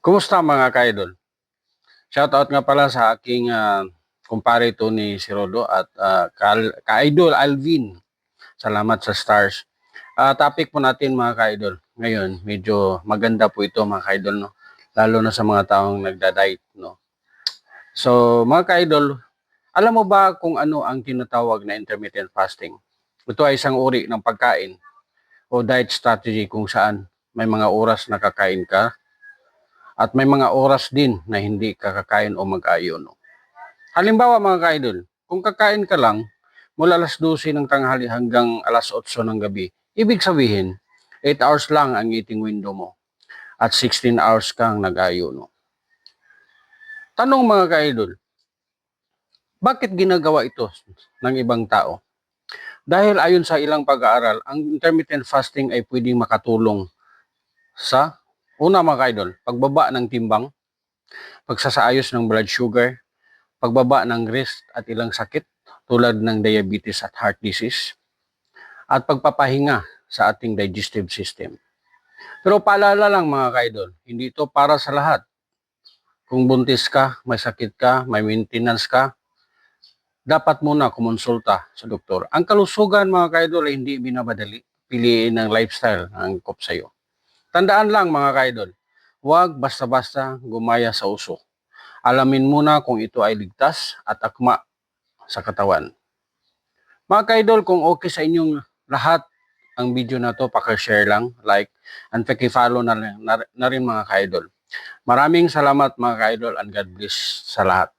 Kumusta mga ka-idol? Shoutout nga pala sa aking kumpare to ni si Rodo at ka-idol Alvin. Salamat sa stars. Topic po natin mga ka-idol. Ngayon, medyo maganda po ito mga ka-idol, no? Lalo na sa mga taong nagda-diet, no? So, mga ka-idol, alam mo ba kung ano ang tinatawag na intermittent fasting? Ito ay isang uri ng pagkain o diet strategy kung saan may mga oras na kakain ka at may mga oras din na hindi kakakain o mag-ayuno. Halimbawa mga ka-idol, kung kakain ka lang mula alas 12 ng tanghali hanggang alas 8 ng gabi, ibig sabihin, 8 hours lang ang eating window mo at 16 hours kang nag-ayuno. Tanong mga ka-idol, bakit ginagawa ito ng ibang tao? Dahil ayon sa ilang pag-aaral, ang intermittent fasting ay pwedeng makatulong sa una mga ka-idol, pagbaba ng timbang, pagsasaayos ng blood sugar, pagbaba ng risk at ilang sakit tulad ng diabetes at heart disease, at pagpapahinga sa ating digestive system. Pero paalala lang mga ka-idol, hindi ito para sa lahat. Kung buntis ka, may sakit ka, may maintenance ka, dapat muna kumonsulta sa doktor. Ang kalusugan mga ka-idol ay hindi binabadali. Piliin ng lifestyle ang angkop sa iyo. Tandaan lang mga ka-idol, huwag basta-basta gumaya sa uso. Alamin muna kung ito ay ligtas at akma sa katawan. Mga ka-idol, kung okay sa inyong lahat ang video na to, paki-share lang, like, and paki-follow na rin mga ka-idol. Maraming salamat mga ka-idol and God bless sa lahat.